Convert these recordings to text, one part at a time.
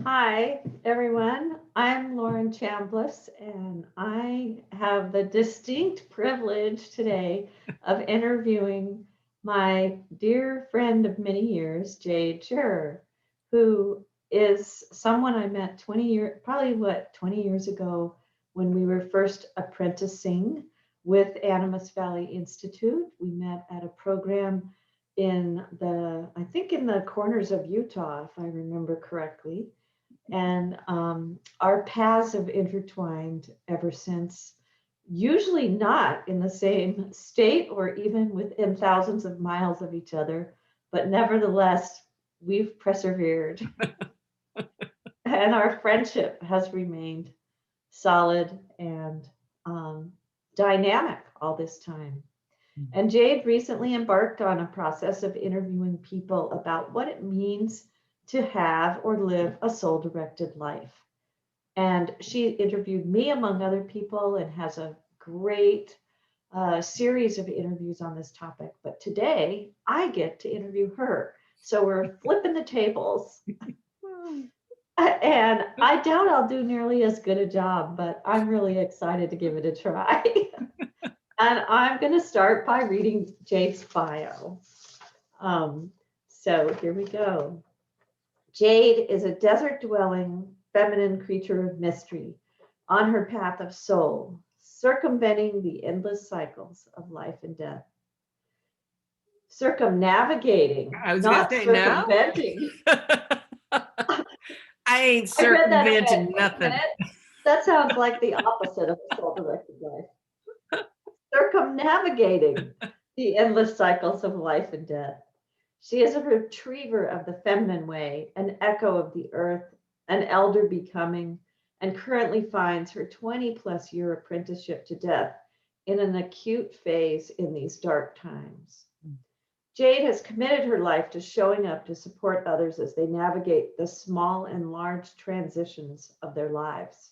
Hi, everyone. I'm Lauren Chambliss, and I have the distinct privilege today of interviewing my dear friend of many years, Jade Sherer, who is someone I met 20 years, probably 20 years ago when we were first apprenticing with Animas Valley Institute. We met at a program I think in the corners of Utah, if I remember correctly. And our paths have intertwined ever since, usually not in the same state or even within thousands of miles of each other, but nevertheless, we've persevered. And our friendship has remained solid and um, dynamic all this time. And Jade recently embarked on a process of interviewing people about what it means to have or live a soul directed life. And she interviewed me among other people and has a great series of interviews on this topic. But today I get to interview her. So we're flipping the tables. And I doubt I'll do nearly as good a job, but I'm really excited to give it a try. And I'm going to start by reading Jade's bio. Um, so here we go. Jade is a desert dwelling feminine creature of mystery on her path of soul, circumventing the endless cycles of life and death. Circumnavigating, I was going not to say no. circumventing. I ain't I read that and circumventing went, nothing. that sounds like the opposite of a soul-directed life. Circumnavigating the endless cycles of life and death. She is a retriever of the feminine way, an echo of the earth, an elder becoming, and currently finds her 20+ year apprenticeship to death in an acute phase in these dark times. Jade has committed her life to showing up to support others as they navigate the small and large transitions of their lives.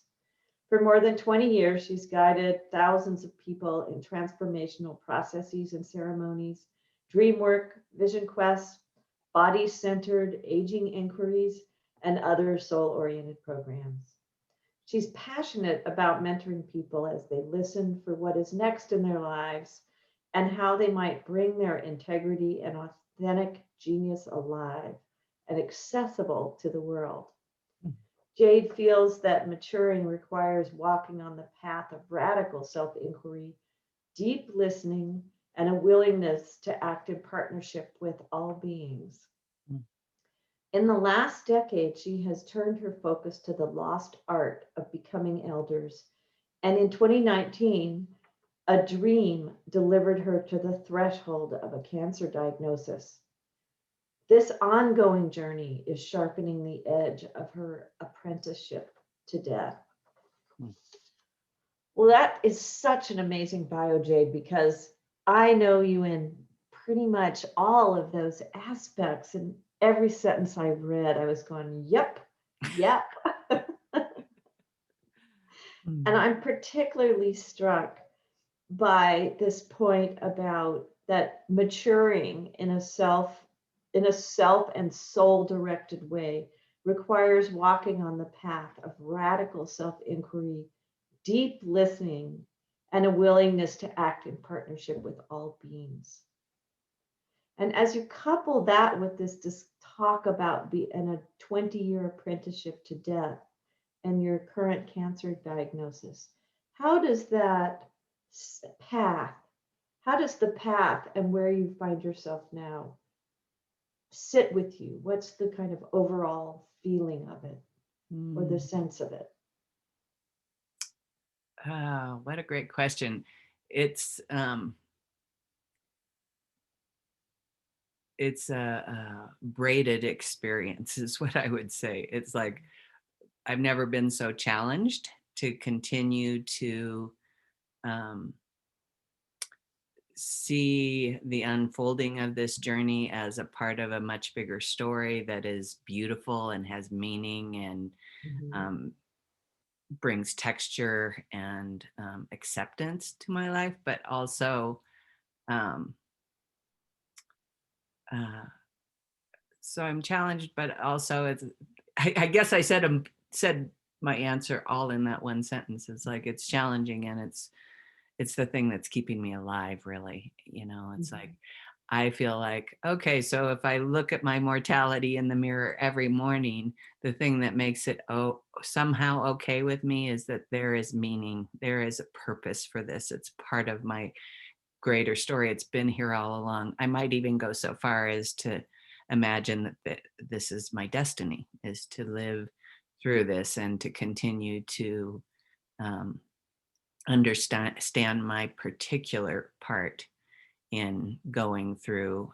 For more than 20 years, she's guided thousands of people in transformational processes and ceremonies, dream work, vision quests, body-centered aging inquiries, and other soul-oriented programs. She's passionate about mentoring people as they listen for what is next in their lives and how they might bring their integrity and authentic genius alive and accessible to the world. Jade feels that maturing requires walking on the path of radical self inquiry, deep listening, and a willingness to act in partnership with all beings. In the last decade, she has turned her focus to the lost art of becoming elders. And in 2019, a dream delivered her to the threshold of a cancer diagnosis. This ongoing journey is sharpening the edge of her apprenticeship to death. Well, that is such an amazing bio, Jade, because I know you in pretty much all of those aspects. And every sentence I read, I was going, yep, yep. And I'm particularly struck by this point about that maturing in a self and soul directed way requires walking on the path of radical self inquiry, deep listening, and a willingness to act in partnership with all beings. And as you couple that with this talk about in a 20-year apprenticeship to death and your current cancer diagnosis, how does that path, how does the path and where you find yourself now sit with you? What's the kind of overall feeling of it or the sense of it? Oh, what a great question. It's a braided experience is what I would say. It's like I've never been so challenged to continue to see the unfolding of this journey as a part of a much bigger story that is beautiful and has meaning and brings texture and acceptance to my life, but also so I'm challenged, but also it's I guess I said my answer all in that one sentence. It's like, it's challenging, and it's the thing that's keeping me alive, really. It's like, I feel like, okay, so if I look at my mortality in the mirror every morning, the thing that makes it somehow okay with me is that there is meaning, there is a purpose for this. It's part of my greater story. It's been here all along. I might even go so far as to imagine that this is my destiny, is to live through this and to continue to um, understand my particular part in going through,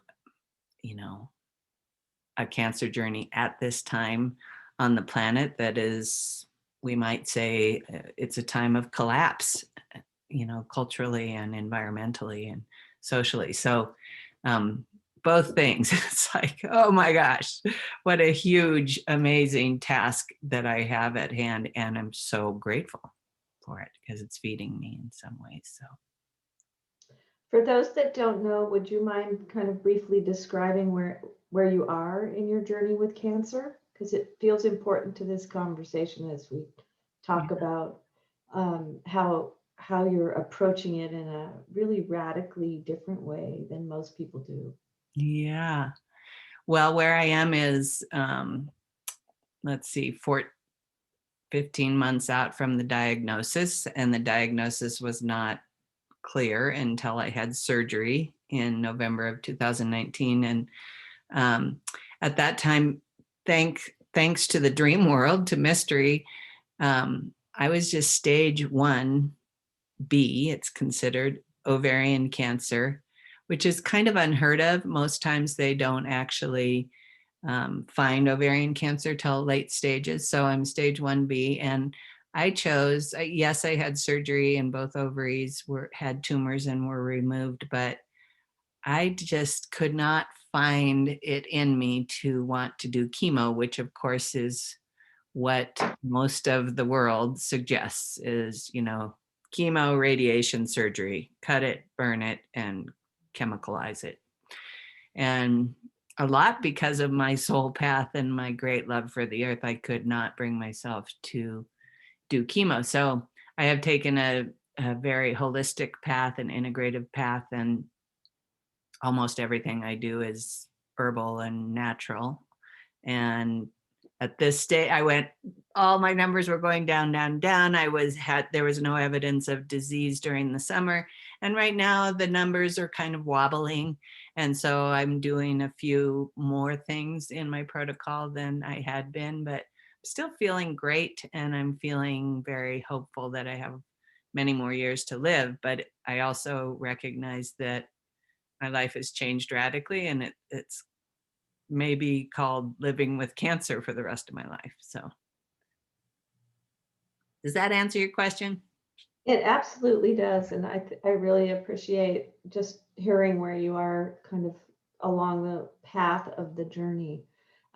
a cancer journey at this time on the planet that is, we might say, it's a time of collapse, culturally and environmentally and socially. So both things. It's like, oh my gosh, what a huge, amazing task that I have at hand. And I'm so grateful for it because it's feeding me in some ways. So. For those that don't know, would you mind kind of briefly describing where you are in your journey with cancer? Because it feels important to this conversation as we talk about how you're approaching it in a really radically different way than most people do. Yeah. Well, where I am is, let's see, 15 months out from the diagnosis, and the diagnosis was not clear until I had surgery in November of 2019. And at that time, thanks to the dream world, to mystery, I was just stage 1B, it's considered, ovarian cancer, which is kind of unheard of. Most times they don't actually find ovarian cancer till late stages. So I'm stage 1B, and I chose, yes, I had surgery and both ovaries had tumors and were removed, but I just could not find it in me to want to do chemo, which of course is what most of the world suggests is, chemo, radiation, surgery, cut it, burn it, and chemicalize it. And a lot because of my soul path and my great love for the earth, I could not bring myself to do chemo. So I have taken a very holistic path, an integrative path, and almost everything I do is herbal and natural. And at this stage, all my numbers were going down, down, down. There was no evidence of disease during the summer. And right now the numbers are kind of wobbling. And so I'm doing a few more things in my protocol than I had been, but I'm still feeling great. And I'm feeling very hopeful that I have many more years to live. But I also recognize that my life has changed radically, and it's maybe called living with cancer for the rest of my life. So does that answer your question? It absolutely does. And I really appreciate just hearing where you are kind of along the path of the journey.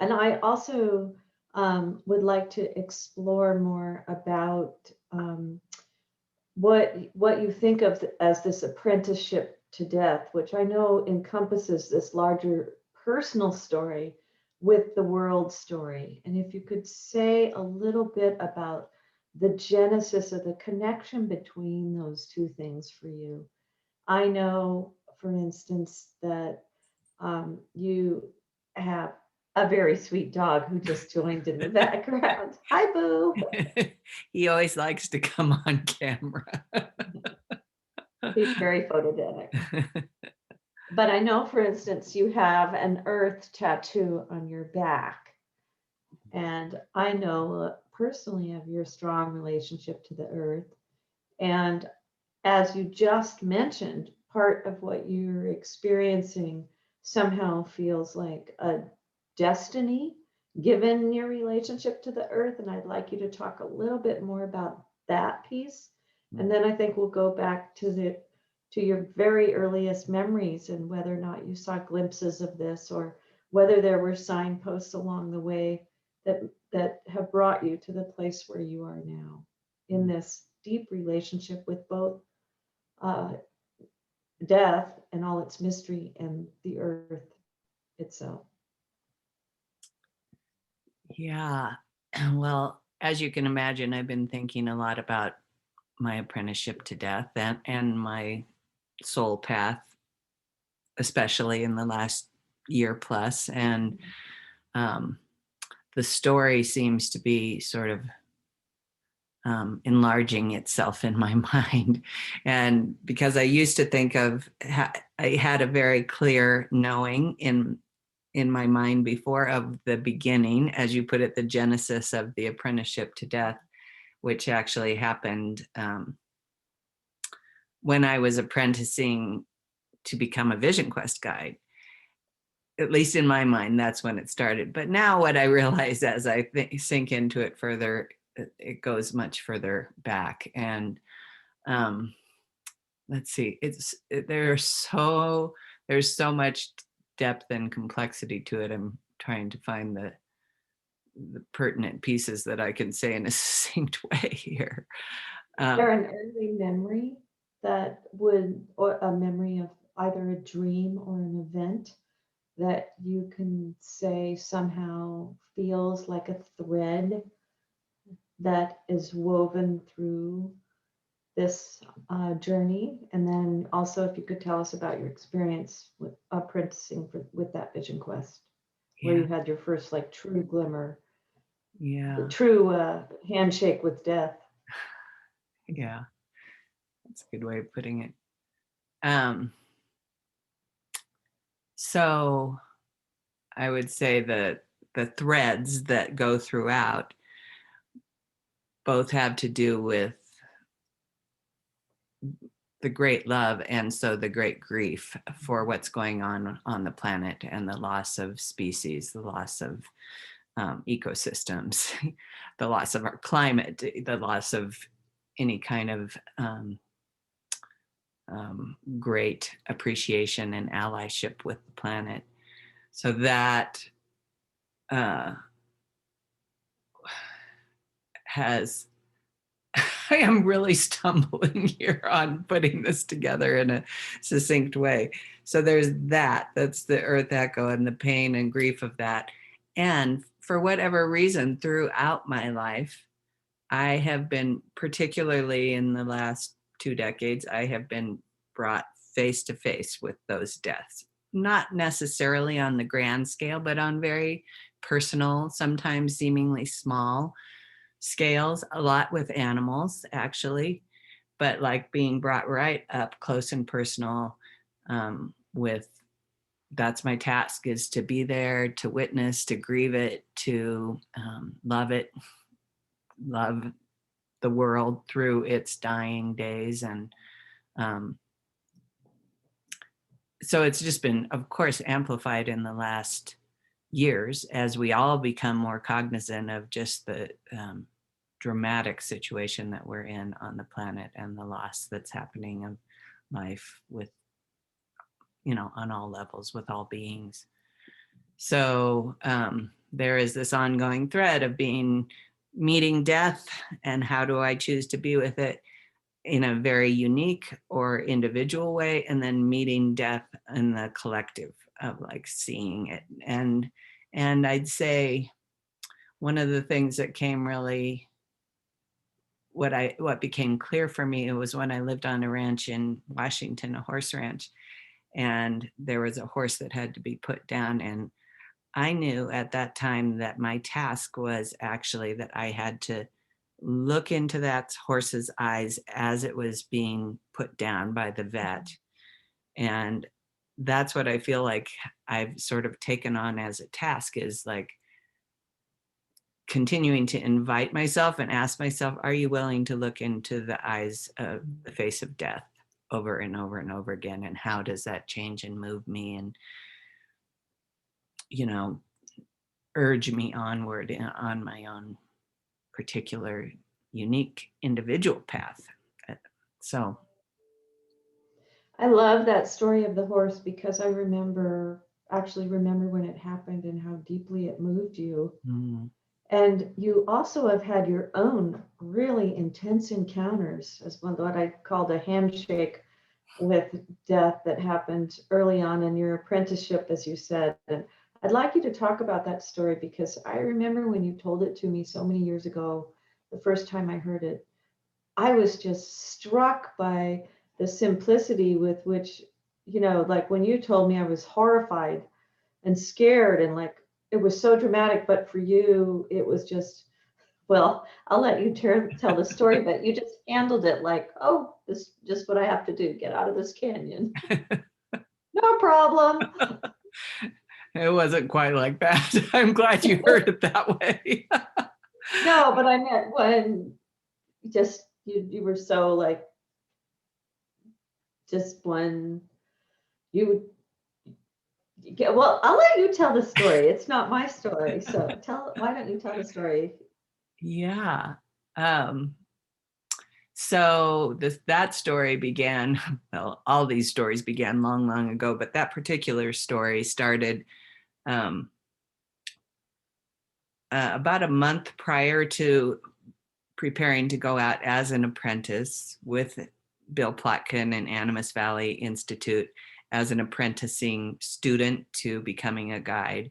And I also would like to explore more about what you think of as this apprenticeship to death, which I know encompasses this larger personal story with the world story. And if you could say a little bit about the genesis of the connection between those two things for you. I know, for instance, that you have a very sweet dog who just joined in the background. Hi, Boo. He always likes to come on camera. He's very photogenic. But I know, for instance, you have an earth tattoo on your back. And I know personally of your strong relationship to the earth. And as you just mentioned, part of what you're experiencing somehow feels like a destiny given your relationship to the earth. And I'd like you to talk a little bit more about that piece. And then I think we'll go back to your very earliest memories and whether or not you saw glimpses of this or whether there were signposts along the way that have brought you to the place where you are now in this deep relationship with both death and all its mystery and the earth itself. Yeah. Well, as you can imagine, I've been thinking a lot about my apprenticeship to death and my soul path, especially in the last year plus. And um, the story seems to be sort of enlarging itself in my mind. And because I used to think of, I had a very clear knowing in my mind before of the beginning, as you put it, the genesis of the apprenticeship to death, which actually happened when I was apprenticing to become a Vision Quest guide. At least in my mind, that's when it started. But now what I realize as I sink into it further, it goes much further back. And let's see, there's so much depth and complexity to it. I'm trying to find the pertinent pieces that I can say in a succinct way here. Is there an early memory that would, or a memory of either a dream or an event that you can say somehow feels like a thread that is woven through this journey? And then also, if you could tell us about your experience with apprenticing with that Vision Quest, where you had your first like true glimmer, Yeah. true handshake with death. Yeah, that's a good way of putting it. So I would say that the threads that go throughout both have to do with the great love and so the great grief for what's going on the planet and the loss of species, the loss of ecosystems, the loss of our climate, the loss of any kind of great appreciation and allyship with the planet. So that has, I am really stumbling here on putting this together in a succinct way. So there's that's the earth echo and the pain and grief of that. And for whatever reason, throughout my life, I have been, particularly in the last 2 decades, I have been brought face to face with those deaths. Not necessarily on the grand scale, but on very personal, sometimes seemingly small scales, a lot with animals, actually, but like being brought right up close and personal with that's my task, is to be there, to witness, to grieve it, to love it, love the world through its dying days. And so it's just been, of course, amplified in the last years as we all become more cognizant of just the dramatic situation that we're in on the planet and the loss that's happening of life with, on all levels with all beings. So there is this ongoing thread of meeting death, and how do I choose to be with it in a very unique or individual way, and then meeting death in the collective of like seeing it. And I'd say one of the things that came really, what became clear for me, it was when I lived on a ranch in Washington, a horse ranch, and there was a horse that had to be put down. And I knew at that time that my task was actually that I had to look into that horse's eyes as it was being put down by the vet. And that's what I feel like I've sort of taken on as a task, is like continuing to invite myself and ask myself, are you willing to look into the eyes of the face of death over and over and over again? And how does that change and move me and, urge me onward on my own particular, unique individual path? So I love that story of the horse because I actually remember when it happened and how deeply it moved you. And you also have had your own really intense encounters, as what I called a handshake with death that happened early on in your apprenticeship, as you said. And I'd like you to talk about that story because I remember when you told it to me so many years ago, the first time I heard it, I was just struck by the simplicity with which, like when you told me, I was horrified and scared and like it was so dramatic, but for you, it was just, well, I'll let you tell the story, but you just handled it like, oh, this is just what I have to do, get out of this canyon. No problem. It wasn't quite like that. I'm glad you heard it that way. No, but I meant when just you were so like, just when you well, I'll let you tell the story. It's not my story. So why don't you tell the story? Yeah. So that story began, well, all these stories began long, long ago, but that particular story started about a month prior to preparing to go out as an apprentice with Bill Plotkin and Animas Valley Institute as an apprenticing student to becoming a guide.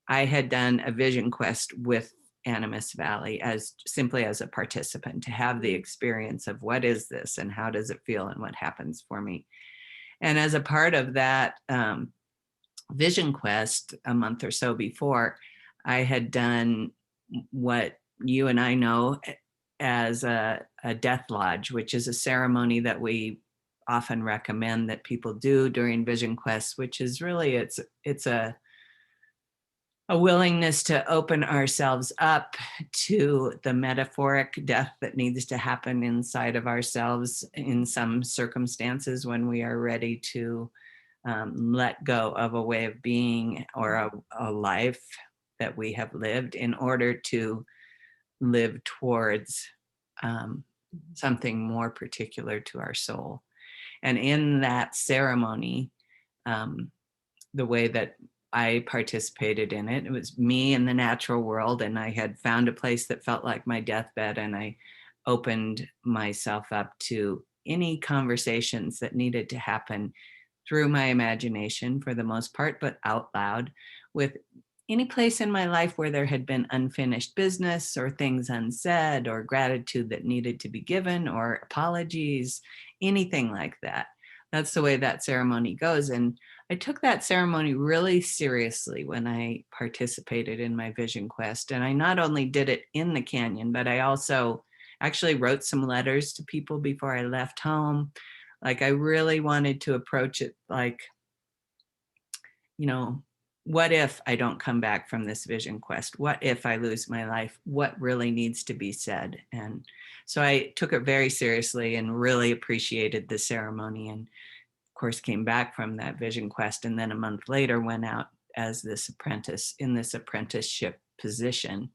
I had done a vision quest with Animas Valley as simply as a participant to have the experience of what is this and how does it feel and what happens for me. And as a part of that vision quest a month or so before, I had done what you and I know as a death lodge, which is a ceremony that we often recommend that people do during vision quests, which is really, it's a willingness to open ourselves up to the metaphoric death that needs to happen inside of ourselves in some circumstances when we are ready to let go of a way of being or a life that we have lived in order to live towards something more particular to our soul. And in that ceremony, the way that I participated in it, it was me in the natural world, and I had found a place that felt like my deathbed, and I opened myself up to any conversations that needed to happen through my imagination for the most part, but out loud, with any place in my life where there had been unfinished business or things unsaid or gratitude that needed to be given or apologies, anything like that. That's the way that ceremony goes. And I took that ceremony really seriously when I participated in my vision quest. And I not only did it in the canyon, but I also actually wrote some letters to people before I left home. Like I really wanted to approach it like, what if I don't come back from this vision quest? What if I lose my life? What really needs to be said? And so I took it very seriously and really appreciated the ceremony, and of course came back from that vision quest, and then a month later went out as this apprentice in this apprenticeship position.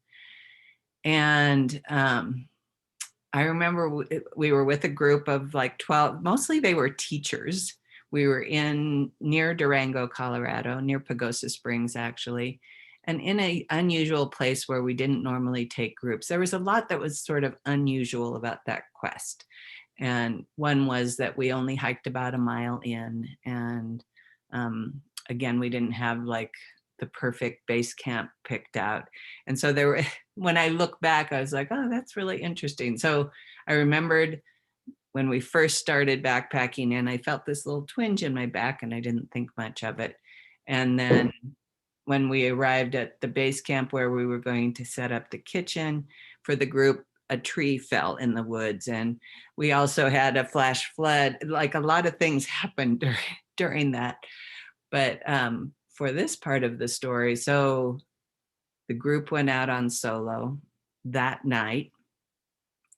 And I remember we were with a group of like 12, mostly they were teachers. We were near Durango, Colorado, near Pagosa Springs, actually, and in an unusual place where we didn't normally take groups. There was a lot that was sort of unusual about that quest. And one was that we only hiked about a mile in. And again, we didn't have like the perfect base camp picked out. And so there were, when I look back, I was like, oh, that's really interesting. So I remembered when we first started backpacking and I felt this little twinge in my back and I didn't think much of it. And then when we arrived at the base camp where we were going to set up the kitchen for the group, a tree fell in the woods. And we also had a flash flood. Like a lot of things happened during that. But for this part of the story, so the group went out on solo that night.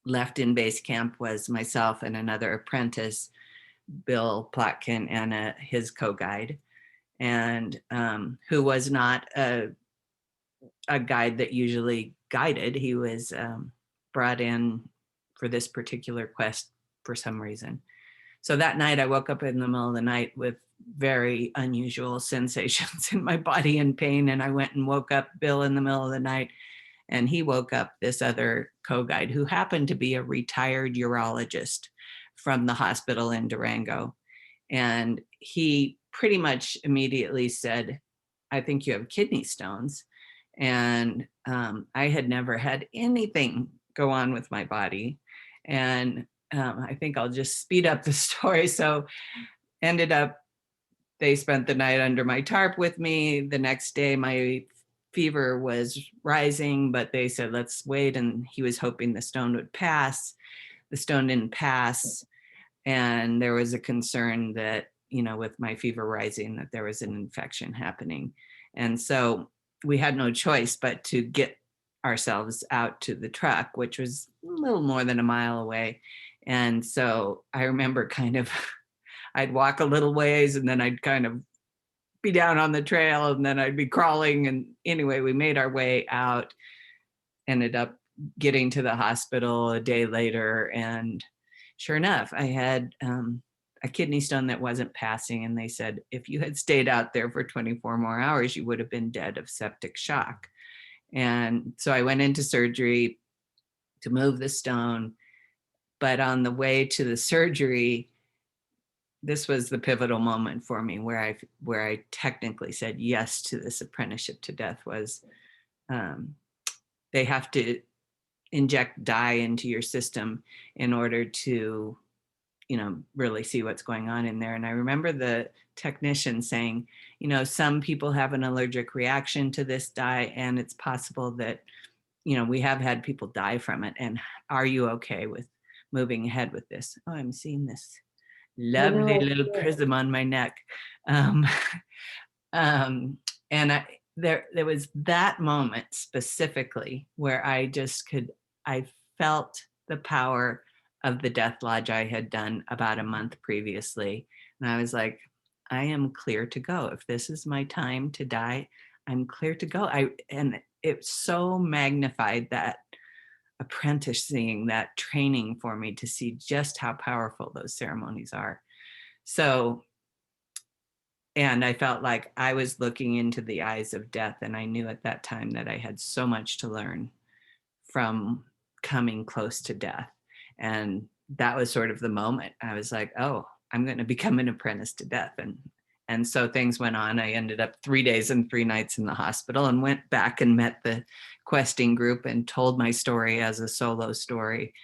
Left in base camp was myself and another apprentice, Bill Plotkin, and his co-guide, and who was not a guide that usually guided. He was brought in for this particular quest for some reason. So that night I woke up in the middle of the night with very unusual sensations in my body and pain. And I went and woke up Bill in the middle of the night, and he woke up this other co-guide who happened to be a retired urologist from the hospital in Durango. And he pretty much immediately said, I think you have kidney stones. And I had never had anything go on with my body. And I think I'll just speed up the story. So ended up, they spent the night under my tarp with me. The next day, my fever was rising, but they said, let's wait. And he was hoping the stone would pass. The stone didn't pass. And there was a concern that, with my fever rising, that there was an infection happening. And so we had no choice but to get ourselves out to the truck, which was a little more than a mile away. And so I remember kind of, I'd walk a little ways and then I'd kind of be down on the trail and then I'd be crawling. And anyway, we made our way out, ended up getting to the hospital a day later. And sure enough, I had a kidney stone that wasn't passing. And they said, if you had stayed out there for 24 more hours, you would have been dead of septic shock. And so I went into surgery to move the stone. But on the way to the surgery, this was the pivotal moment for me where I technically said yes to this apprenticeship to death. Was they have to inject dye into your system in order to, really see what's going on in there. And I remember the technician saying, some people have an allergic reaction to this dye, and it's possible that, we have had people die from it. And are you okay with moving ahead with this? Oh, I'm seeing this lovely little prism on my neck. And there was that moment specifically where I felt the power of the death lodge I had done about a month previously. And I was like, I am clear to go. If this is my time to die, I'm clear to go. And it so magnified that apprenticing, that training for me to see just how powerful those ceremonies are. So, and I felt like I was looking into the eyes of death. And I knew at that time that I had so much to learn from coming close to death. And that was sort of the moment. I was like, oh, I'm going to become an apprentice to death. And so things went on. I ended up 3 days and 3 nights in the hospital and went back and met the questing group and told my story as a solo story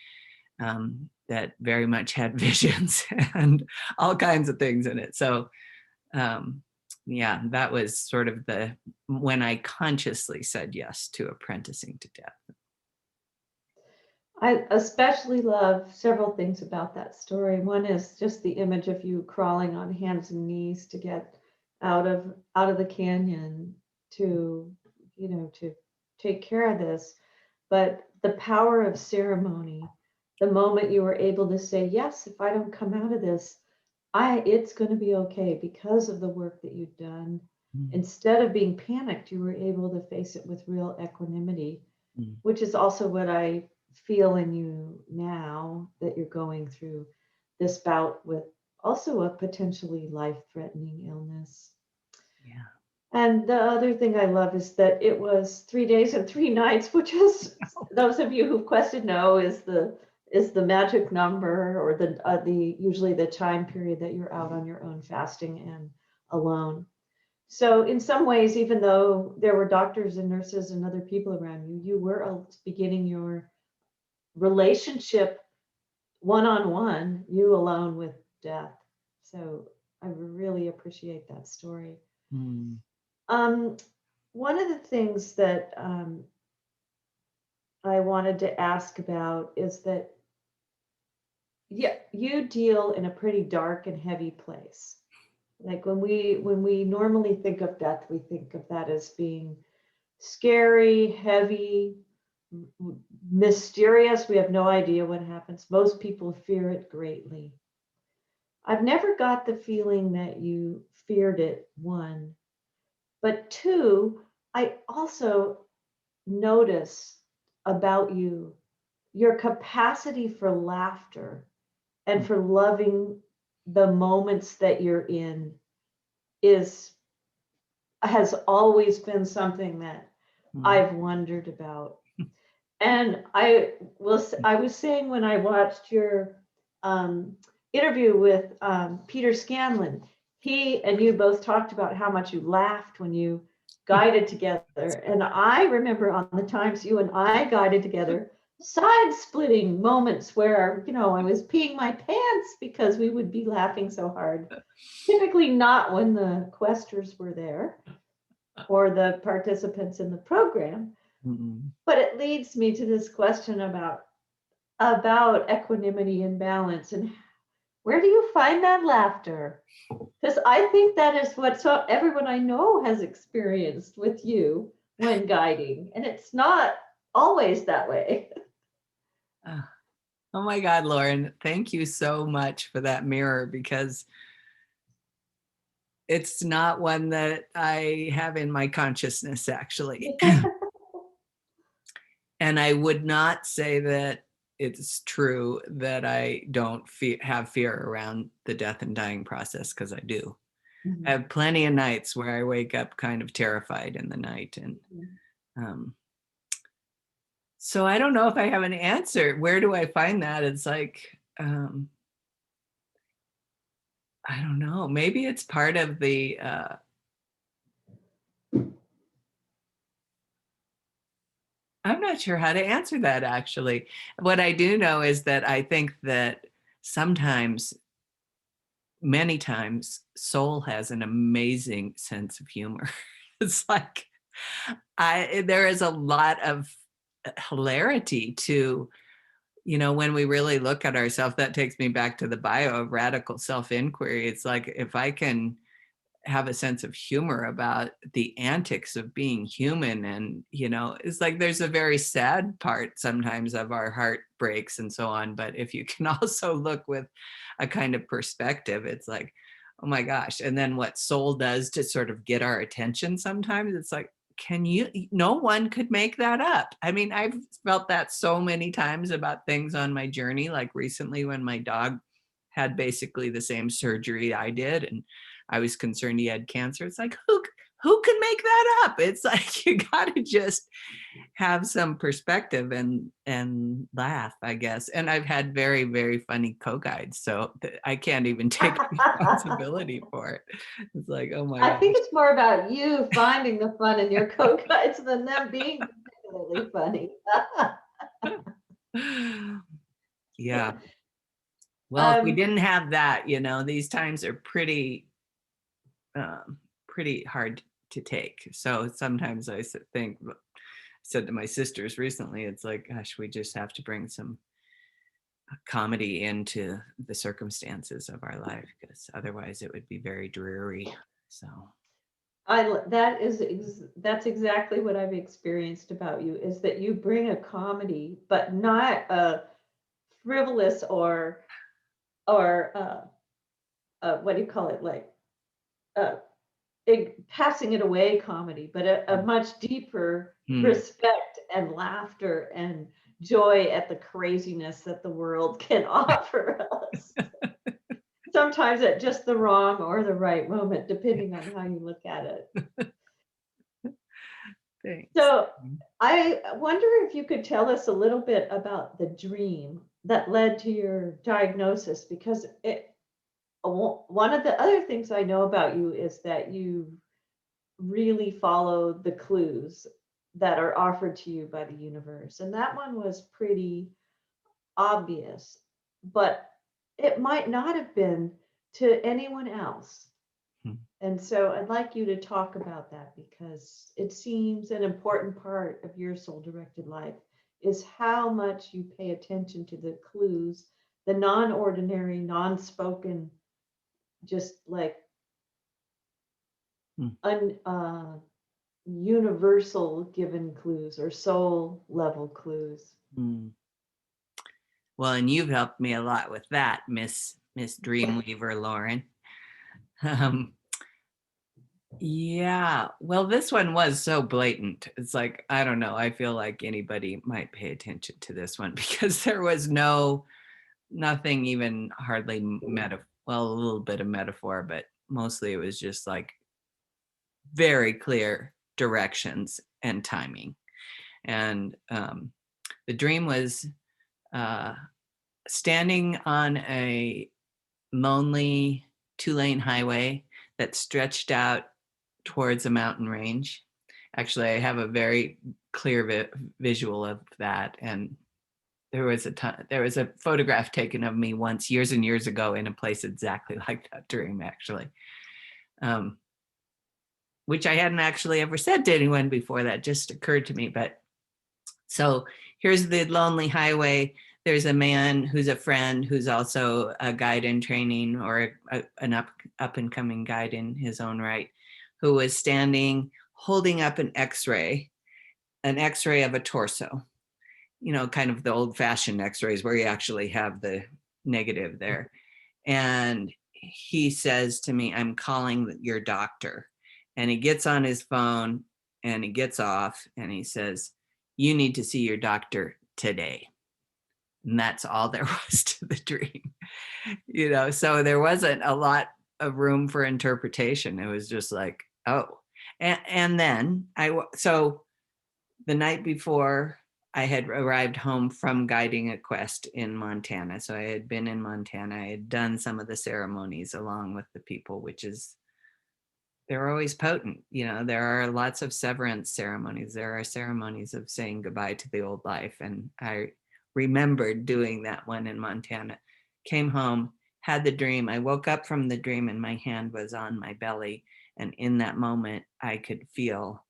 that very much had visions and all kinds of things in it. So yeah, that was sort of when I consciously said yes to apprenticing to death. I especially love several things about that story. One is just the image of you crawling on hands and knees to get out of the canyon to, to take care of this. But the power of ceremony, the moment you were able to say, yes, if I don't come out of this, it's going to be okay because of the work that you've done. Instead of being panicked, you were able to face it with real equanimity, which is also what I feel in you now, that you're going through this bout with also a potentially life-threatening illness. Yeah. And the other thing I love is that it was 3 days and 3 nights, which is, those of you who've quested know, is the magic number, or the usually the time period that you're out on your own fasting and alone. So in some ways, even though there were doctors and nurses and other people around you, you were beginning your relationship one-on-one, you alone with death. So I really appreciate that story. One of the things that I wanted to ask about is that you deal in a pretty dark and heavy place. Like when we normally think of death, we think of that as being scary, heavy, mysterious. We have no idea what happens. Most people fear it greatly. I've never got the feeling that you feared it, one. But two, I also notice about you your capacity for laughter and for loving the moments that you're in has always been something that I've wondered about. And I was saying when I watched your interview with Peter Scanlon, he and you both talked about how much you laughed when you guided together. And I remember on the times you and I guided together, side splitting moments where, I was peeing my pants because we would be laughing so hard. Typically not when the questers were there or the participants in the program. Mm-mm. But it leads me to this question about equanimity and balance, and where do you find that laughter? Because I think that is what everyone I know has experienced with you when guiding, and it's not always that way. Oh my God, Lauren, thank you so much for that mirror, because it's not one that I have in my consciousness, actually. And I would not say that it's true that I don't have fear around the death and dying process, because I do. I have plenty of nights where I wake up kind of terrified in the night. And so I don't know if I have an answer. Where do I find that? It's like, I don't know. Maybe it's part of the, I'm not sure how to answer that, actually. What I do know is that I think that sometimes, many times, soul has an amazing sense of humor. It's like, there is a lot of hilarity to, when we really look at ourselves. That takes me back to the bio of radical self-inquiry. It's like, if I can have a sense of humor about the antics of being human, and it's like, there's a very sad part sometimes of our heart breaks and so on, but if you can also look with a kind of perspective, it's like, oh my gosh. And then what soul does to sort of get our attention sometimes, it's like, no one could make that up. I mean, I've felt that so many times about things on my journey, like recently when my dog had basically the same surgery I did, and I was concerned he had cancer. It's like, who can make that up? It's like, you got to just have some perspective and laugh, I guess. And I've had very, very funny co-guides, so I can't even take responsibility for it. It's like, oh my I gosh. think it's more about you finding the fun in your co-guides than them being particularly funny. Yeah. Well, if we didn't have that, these times are pretty hard to take. So sometimes I said to my sisters recently, it's like, gosh, we just have to bring some comedy into the circumstances of our life, because otherwise it would be very dreary. So that's exactly what I've experienced about you, is that you bring a comedy, but not a frivolous or what do you call it, like uh, passing it away comedy, but a much deeper respect and laughter and joy at the craziness that the world can offer us. Sometimes at just the wrong or the right moment, depending on how you look at it. Thanks. So I wonder if you could tell us a little bit about the dream that led to your diagnosis, because one of the other things I know about you is that you really follow the clues that are offered to you by the universe. And that one was pretty obvious, but it might not have been to anyone else. And so I'd like you to talk about that, because it seems an important part of your soul directed life is how much you pay attention to the clues, the non-ordinary, non-spoken, just like universal given clues or soul level clues. Well, and you've helped me a lot with that, Miss Dreamweaver, Lauren. Yeah, well, this one was so blatant. It's like, I don't know, I feel like anybody might pay attention to this one, because there was nothing even hardly well, a little bit of metaphor, but mostly it was just like very clear directions and timing. And the dream was standing on a lonely 2-lane highway that stretched out towards a mountain range. Actually, I have a very clear visual of that. And there was a photograph taken of me once years and years ago in a place exactly like that dream, actually. Which I hadn't actually ever said to anyone before. That just occurred to me. But so here's the lonely highway. There's a man who's a friend who's also a guide in training, or an up and coming guide in his own right, who was standing holding up an X-ray of a torso, kind of the old fashioned X-rays where you actually have the negative there. And he says to me, "I'm calling your doctor." And he gets on his phone and he gets off and he says, "You need to see your doctor today." And that's all there was to the dream. So there wasn't a lot of room for interpretation. It was just like, oh. And then so the night before, I had arrived home from guiding a quest in Montana. So I had been in Montana. I had done some of the ceremonies along with the people, they're always potent. There are lots of severance ceremonies. There are ceremonies of saying goodbye to the old life. And I remembered doing that one in Montana. Came home, had the dream. I woke up from the dream and my hand was on my belly. And in that moment, I could feel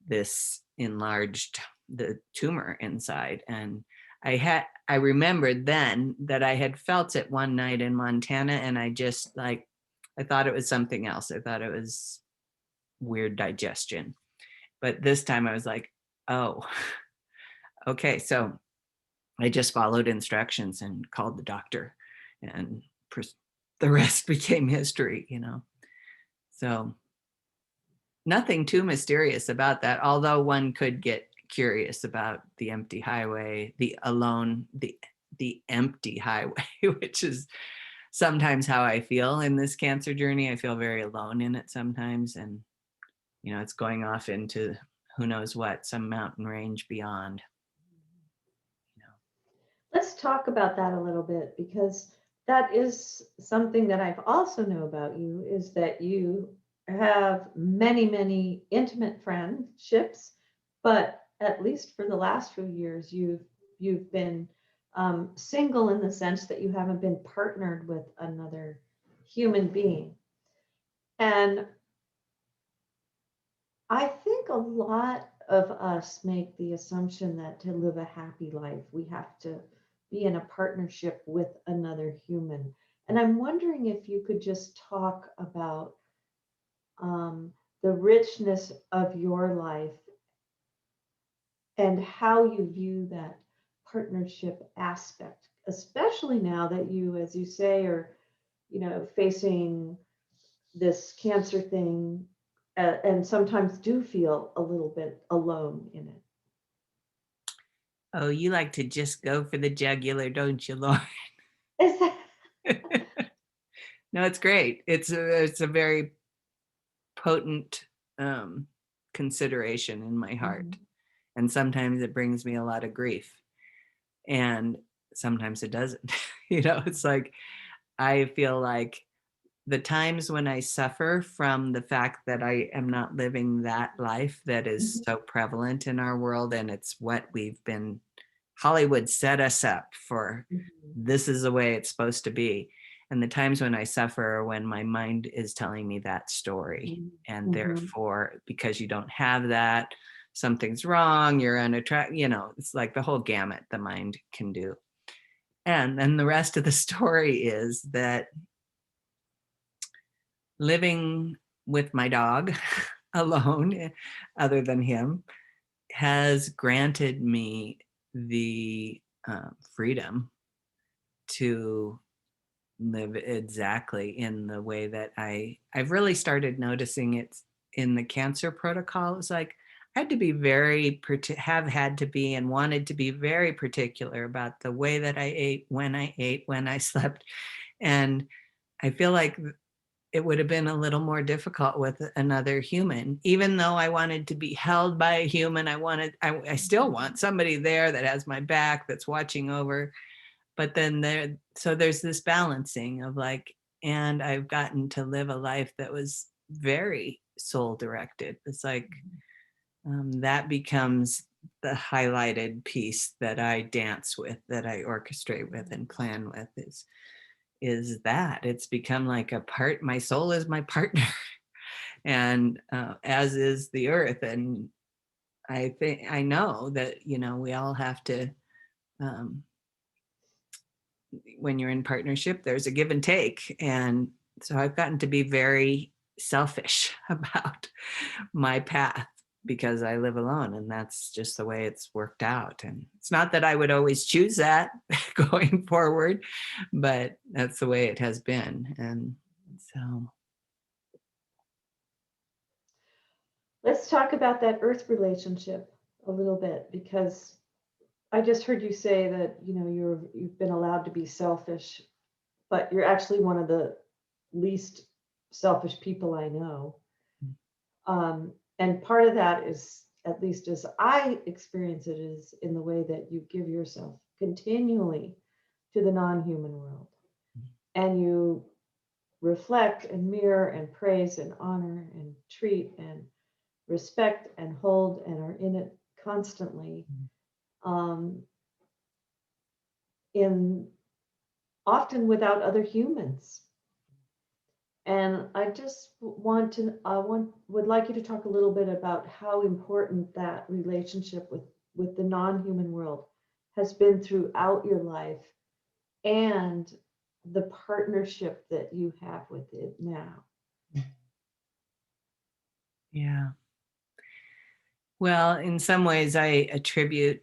this enlarged, the tumor inside. And I remembered then that I had felt it one night in Montana, and I just I thought it was something else. I thought it was weird digestion. But this time I was like, oh, okay. So I just followed instructions and called the doctor, and the rest became history, So nothing too mysterious about that, although one could get curious about the empty highway, the empty highway, which is sometimes how I feel in this cancer journey. I feel very alone in it sometimes. And, it's going off into who knows what, some mountain range beyond. Let's talk about that a little bit, because that is something that I've also know about you, is that you have many, many intimate friendships, but at least for the last few years, you've been single, in the sense that you haven't been partnered with another human being. And I think a lot of us make the assumption that to live a happy life, we have to be in a partnership with another human. And I'm wondering if you could just talk about the richness of your life and how you view that partnership aspect, especially now that you, as you say, are, facing this cancer thing, and sometimes do feel a little bit alone in it. Oh, you like to just go for the jugular, don't you, Lauren? Is that No, it's great. It's a very potent consideration in my heart. Mhm. And sometimes it brings me a lot of grief. And sometimes it doesn't. It's like, I feel like the times when I suffer from the fact that I am not living that life that is Mhm. so prevalent in our world, and it's what Hollywood set us up for. Mhm. This is the way it's supposed to be. And the times when I suffer are when my mind is telling me that story. Mhm. And Mhm. therefore, because you don't have that, something's wrong, you're unattractive, it's like the whole gamut the mind can do. And then the rest of the story is that living with my dog alone, other than him, has granted me the freedom to live exactly in the way that I've really started noticing it in the cancer protocol. It's like I had to be have had to be and wanted to be very particular about the way that I ate, when I slept. And I feel like it would have been a little more difficult with another human. Even though I wanted to be held by a human, I still want somebody there that has my back, that's watching over. But then there's this balancing of like, and I've gotten to live a life that was very soul directed. It's like, that becomes the highlighted piece that I dance with, that I orchestrate with and plan with, is that it's become like a part. My soul is my partner, and as is the earth. And I know that, we all have to, um, when you're in partnership, there's a give and take. And so I've gotten to be very selfish about my path because I live alone, and that's just the way it's worked out. And it's not that I would always choose that going forward, but that's the way it has been. And so Let's talk about that earth relationship a little bit, because I just heard you say that, you've been allowed to be selfish, but you're actually one of the least selfish people I know. And part of that is, at least as I experience it, is in the way that you give yourself continually to the non-human world. And you reflect and mirror and praise and honor and treat and respect and hold and are in it constantly, in often without other humans. And I just would like you to talk a little bit about how important that relationship with the non-human world has been throughout your life, and the partnership that you have with it now. yeah. Well, in some ways, I attribute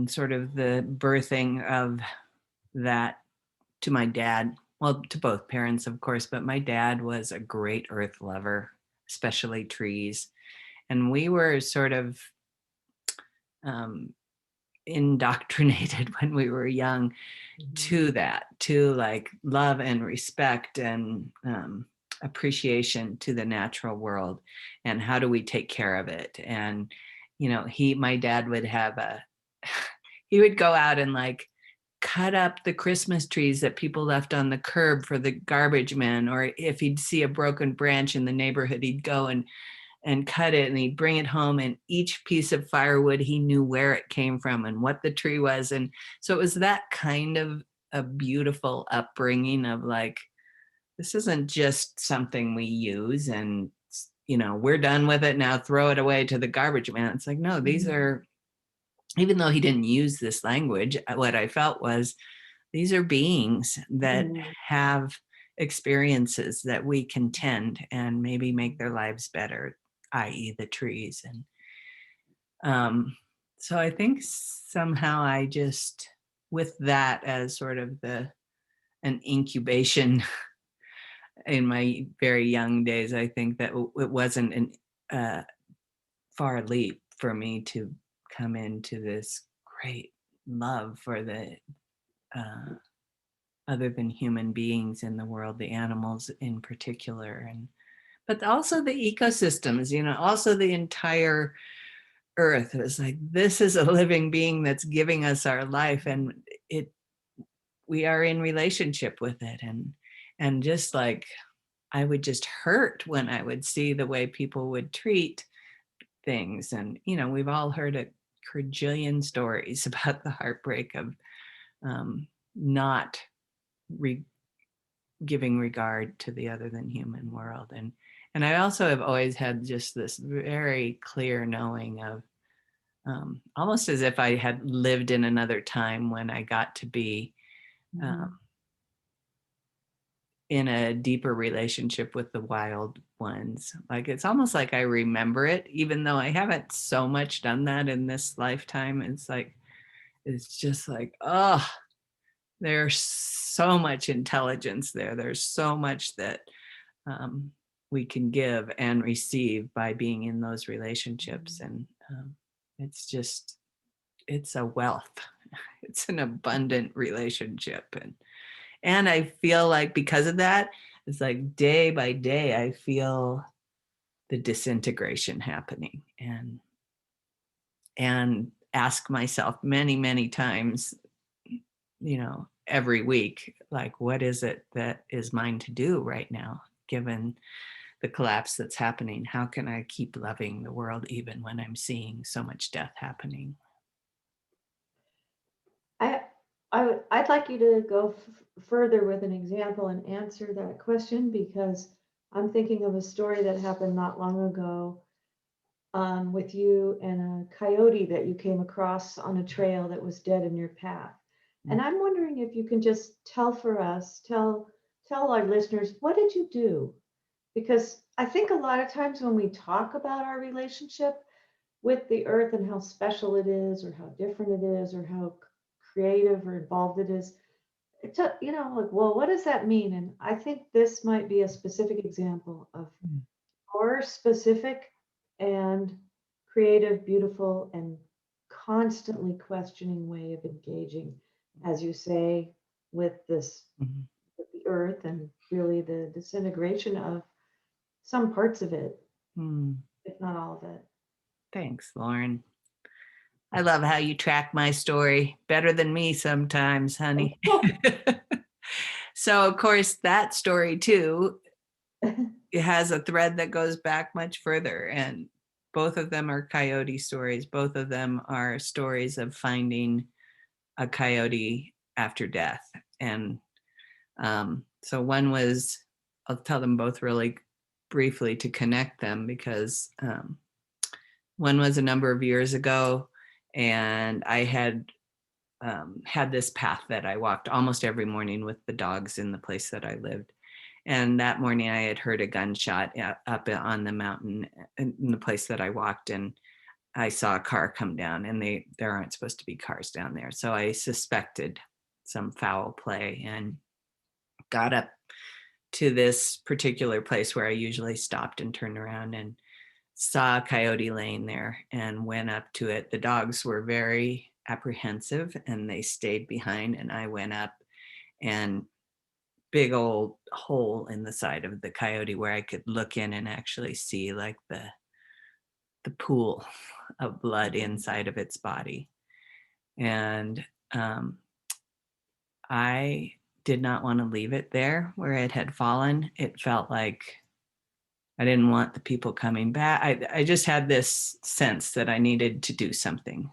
sort of the birthing of that to my dad. Well, to both parents, of course, but my dad was a great earth lover, especially trees. And we were sort of indoctrinated when we were young to that, to like love and respect and appreciation to the natural world, and how do we take care of it. And my dad would have he would go out and like cut up the Christmas trees that people left on the curb for the garbage men, or if he'd see a broken branch in the neighborhood, he'd go and cut it, and he'd bring it home, and each piece of firewood, he knew where it came from and what the tree was. And so it was that kind of a beautiful upbringing of like, this isn't just something we use and we're done with it now, throw it away to the garbage man. It's like, no, these are, even though he didn't use this language, what I felt was these are beings that have experiences that we can tend and maybe make their lives better, i.e. the trees. And so I think somehow I just, with that as sort of an incubation in my very young days, I think that it wasn't a far leap for me to come into this great love for the other than human beings in the world, the animals in particular, but also the ecosystems, also the entire earth. Is like, this is a living being that's giving us our life, and we are in relationship with it. And just like, I would just hurt when I would see the way people would treat things. And we've all heard a quadrillion stories about the heartbreak of not giving regard to the other than human world. And I also have always had just this very clear knowing of, almost as if I had lived in another time when I got to be in a deeper relationship with the wild ones. Like, it's almost like I remember it, even though I haven't so much done that in this lifetime. It's just like, oh, there's so much intelligence there. There's so much that we can give and receive by being in those relationships. And it's a wealth. It's an abundant relationship. And I feel like because of that, it's like day by day, I feel the disintegration happening, and ask myself many, many times, every week, like, what is it that is mine to do right now, given the collapse that's happening. How can I keep loving the world even when I'm seeing so much death happening? I, I'd like you to go further with an example and answer that question, because I'm thinking of a story that happened not long ago, with you and a coyote that you came across on a trail that was dead in your path. And I'm wondering if you can just tell our listeners, what did you do? Because I think a lot of times when we talk about our relationship with the earth and how special it is, or how different it is, or how creative or involved it is, it's like, well, what does that mean? And I think this might be a specific example of your specific and creative, beautiful, and constantly questioning way of engaging, as you say, with this, Mhm. with the earth, and really the disintegration of some parts of it, Mm. if not all of it. Thanks, Lauren. I love how you track my story better than me sometimes, honey. So, of course, that story too, it has a thread that goes back much further. And both of them are coyote stories. Both of them are stories of finding a coyote after death. And so one was, I'll tell them both really briefly to connect them, because one was a number of years ago, and I had this path that I walked almost every morning with the dogs in the place that I lived. And that morning I had heard a gunshot up on the mountain in the place that I walked, and I saw a car come down, and there aren't supposed to be cars down there. So I suspected some foul play and got up to this particular place where I usually stopped and turned around, and saw a coyote laying there and went up to it. The dogs were very apprehensive and they stayed behind, and I went up, and big old hole in the side of the coyote where I could look in and actually see like the pool of blood inside of its body. And um, I did not want to leave it there where it had fallen. It felt like I didn't want the people coming back. I just had this sense that I needed to do something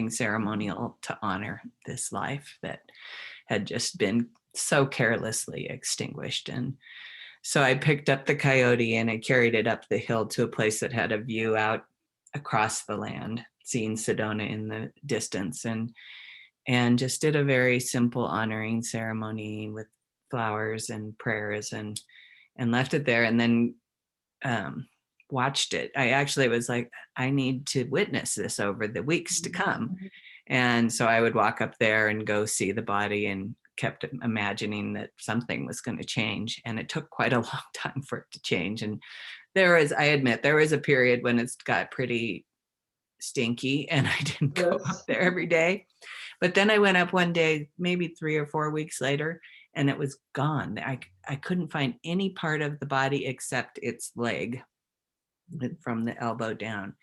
ceremonial to honor this life that had just been so carelessly extinguished. And so I picked up the coyote and I carried it up the hill to a place that had a view out across the land, seeing Sedona in the distance, and just did a very simple honoring ceremony with flowers and prayers, and left it there, and then watched it. I actually was like, I need to witness this over the weeks to come. And so I would walk up there and go see the body, and kept imagining that something was going to change. And it took quite a long time for it to change. And I admit, there was a period when it's got pretty stinky and I didn't go up there every day. But then I went up one day, maybe 3 or 4 weeks later, and it was gone. I couldn't find any part of the body except its leg from the elbow down,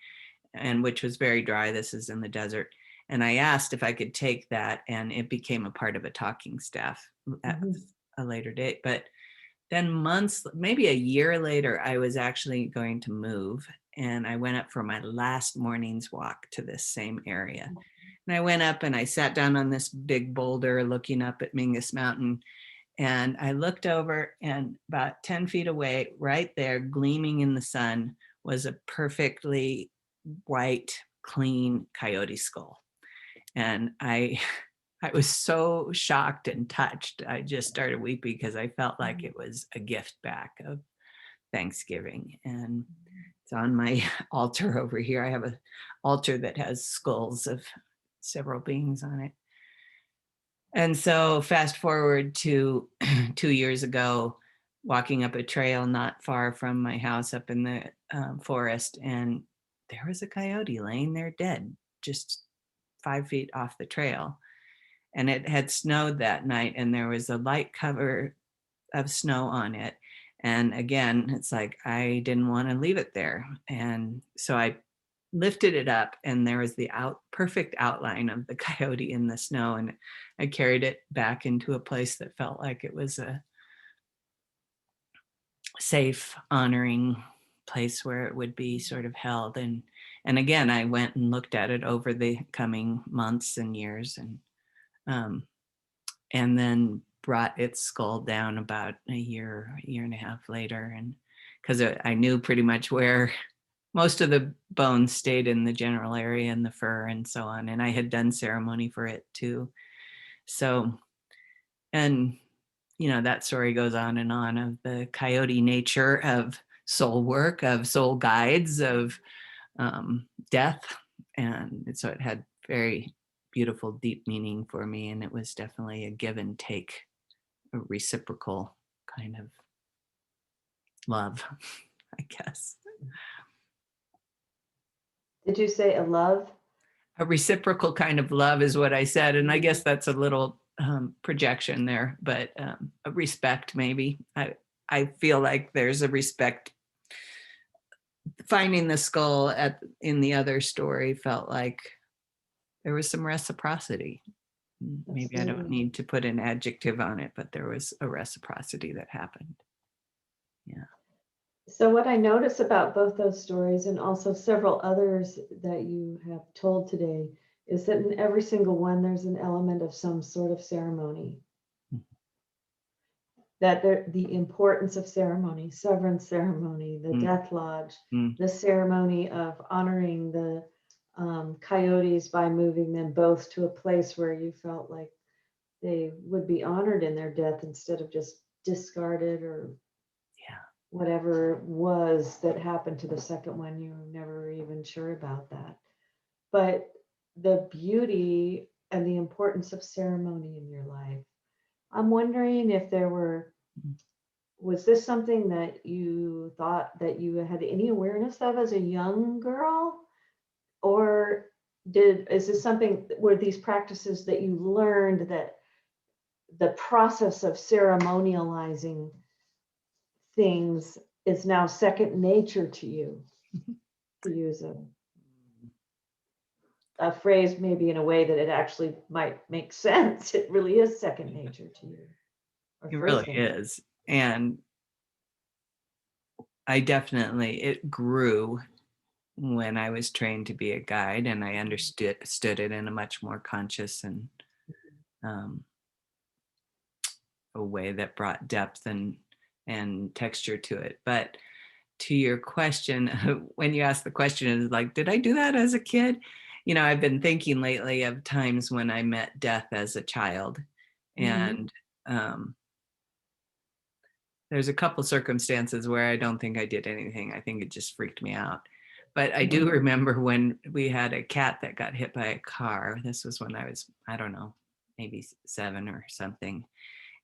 and which was very dry. This is in the desert. And I asked if I could take that, and it became a part of a talking staff at a later date. But then months, maybe a year later, I was actually going to move, and I went up for my last morning's walk to this same area. And I went up and I sat down on this big boulder looking up at Mingus Mountain. And I looked over, and about 10 feet away, right there, gleaming in the sun, was a perfectly white, clean coyote skull. And I was so shocked and touched. I just started weeping because I felt like it was a gift back of Thanksgiving. And it's on my altar over here. I have an altar that has skulls of several beings on it. And so fast forward to 2 years ago, walking up a trail not far from my house up in the forest, and there was a coyote laying there dead, just 5 feet off the trail. And it had snowed that night, and there was a light cover of snow on it. And again, it's like, I didn't want to leave it there. And so I lifted it up, and there was the perfect outline of the coyote in the snow. And I carried it back into a place that felt like it was safe, honoring place where it would be sort of held. And again, I went and looked at it over the coming months and years, um, and then brought its skull down about a year and a half later. And because I knew pretty much where most of the bones stayed in the general area and the fur and so on. And I had done ceremony for it too. So, and that story goes on and on of the coyote nature of soul work, of soul guides, of death. And so it had very beautiful, deep meaning for me. And it was definitely a give and take, a reciprocal kind of love, I guess. Did you say a love? A reciprocal kind of love is what I said. And I guess that's a little projection there, but a respect, maybe. I feel like there's a respect. Finding the skull in the other story felt like there was some reciprocity. Maybe I don't need to put an adjective on it, but there was a reciprocity that happened. Yeah. So what I notice about both those stories and also several others that you have told today is that in every single one, there's an element of some sort of ceremony. That the importance of ceremony, severance ceremony, the death lodge, the ceremony of honoring the coyotes by moving them both to a place where you felt like they would be honored in their death instead of just discarded or whatever it was that happened to the second one. You were never even sure about that. But the beauty and the importance of ceremony in your life. I'm wondering if was this something that you thought that you had any awareness of as a young girl? Or is this something, were these practices that you learned that the process of ceremonializing things is now second nature to you, to use a phrase maybe in a way that it actually might make sense? It really is second nature to you. It really is. And it grew when I was trained to be a guide, and I understood it in a much more conscious and a way that brought depth and texture to it. But to your question, when you asked the question, is like, did I do that as a kid? I've been thinking lately of times when I met death as a child, and there's a couple circumstances where I don't think I did anything. I think it just freaked me out. But I do remember when we had a cat that got hit by a car. This was when I was, I don't know, maybe 7 or something.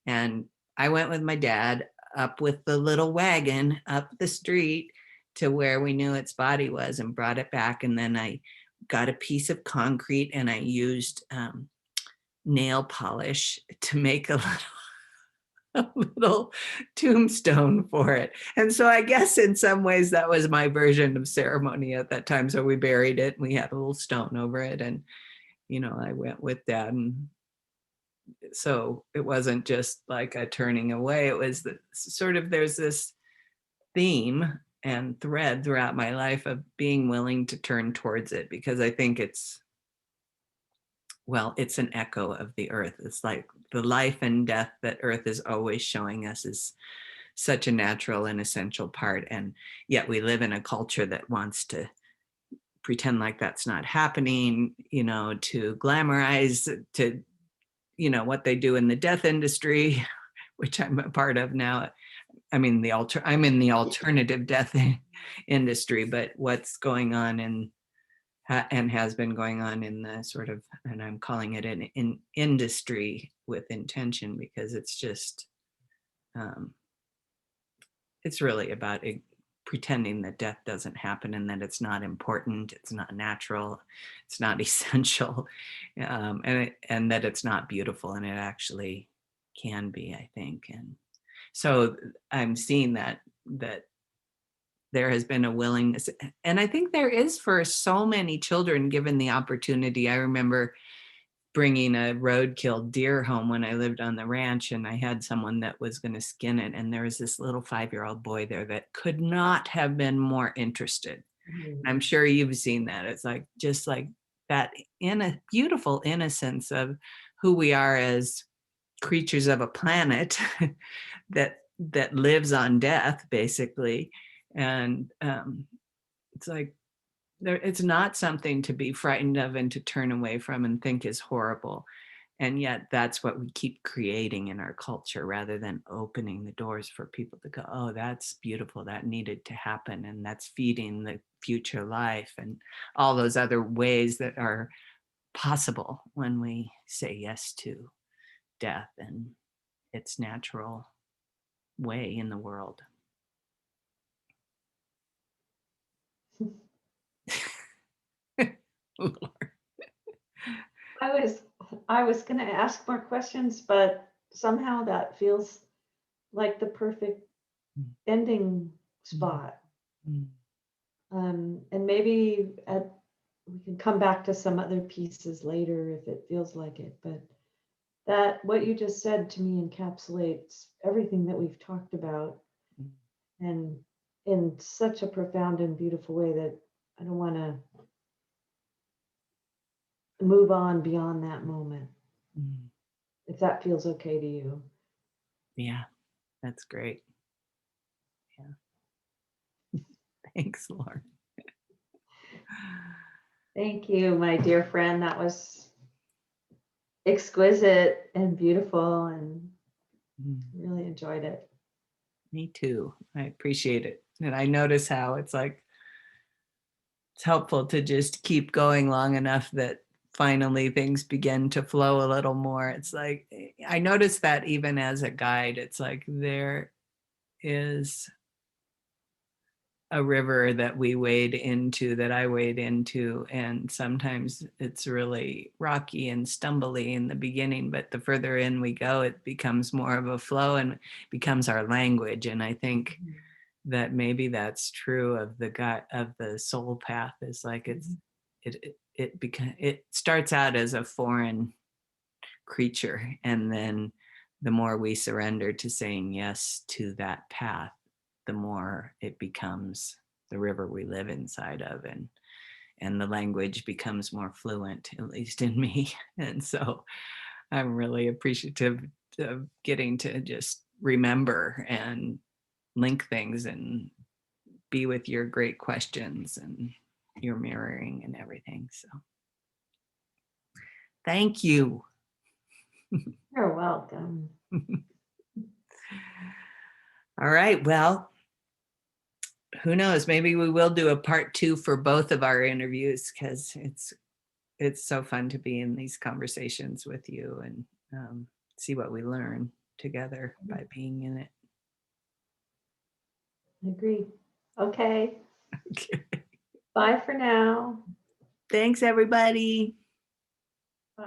And I went with my dad up with the little wagon up the street to where we knew its body was and brought it back. And then I got a piece of concrete and I used nail polish to make a little tombstone for it. And so I guess in some ways that was my version of ceremony at that time. So we buried it and we had a little stone over it. And, I went with that. And so it wasn't just like a turning away. It was there's this theme and thread throughout my life of being willing to turn towards it, because I think it's an echo of the earth. It's like the life and death that earth is always showing us is such a natural and essential part. And yet we live in a culture that wants to pretend like that's not happening, to glamorize, to, what they do in the death industry, which I'm a part of now. I mean, I'm in the alternative death industry, but what's going on and has been going on in the sort of, and I'm calling it an industry with intention, because it's just, it's really about pretending that death doesn't happen and that it's not important, it's not natural, it's not essential, and that it's not beautiful, and it actually can be, I think. And so I'm seeing that there has been a willingness, and I think there is for so many children given the opportunity. I remember bringing a roadkill deer home when I lived on the ranch, and I had someone that was going to skin it. And there was this little 5-year-old boy there that could not have been more interested. I'm sure you've seen that. It's like, just like that in a beautiful innocence of who we are as creatures of a planet that lives on death, basically. And it's like, it's not something to be frightened of and to turn away from and think is horrible. And yet that's what we keep creating in our culture, rather than opening the doors for people to go, oh, that's beautiful, that needed to happen, and that's feeding the future life, and all those other ways that are possible when we say yes to death and its natural way in the world. I was going to ask more questions, but somehow that feels like the perfect ending spot. And maybe we can come back to some other pieces later if it feels like it. But that what you just said to me encapsulates everything that we've talked about, and in such a profound and beautiful way that I don't want to move on beyond that moment. If that feels okay to you. Yeah, that's great. Yeah. Thanks, Lauren. Thank you, my dear friend. That was exquisite and beautiful, and really enjoyed it. Me too. I appreciate it. And I notice how it's like, it's helpful to just keep going long enough that finally things begin to flow a little more. It's like, I noticed that even as a guide, it's like there is a river that I wade into, and sometimes it's really rocky and stumbly in the beginning, but the further in we go, it becomes more of a flow and becomes our language. And I think that maybe that's true of the soul path, is like it starts out as a foreign creature, and then the more we surrender to saying yes to that path, the more it becomes the river we live inside of, and the language becomes more fluent, at least in me. And so I'm really appreciative of getting to just remember and link things and be with your great questions and your mirroring and everything. So thank you. You're welcome. All right. Well, who knows? Maybe we will do a part 2 for both of our interviews, because it's so fun to be in these conversations with you and see what we learn together by being in it. I agree. Okay. Okay. Bye for now. Thanks, everybody. Bye.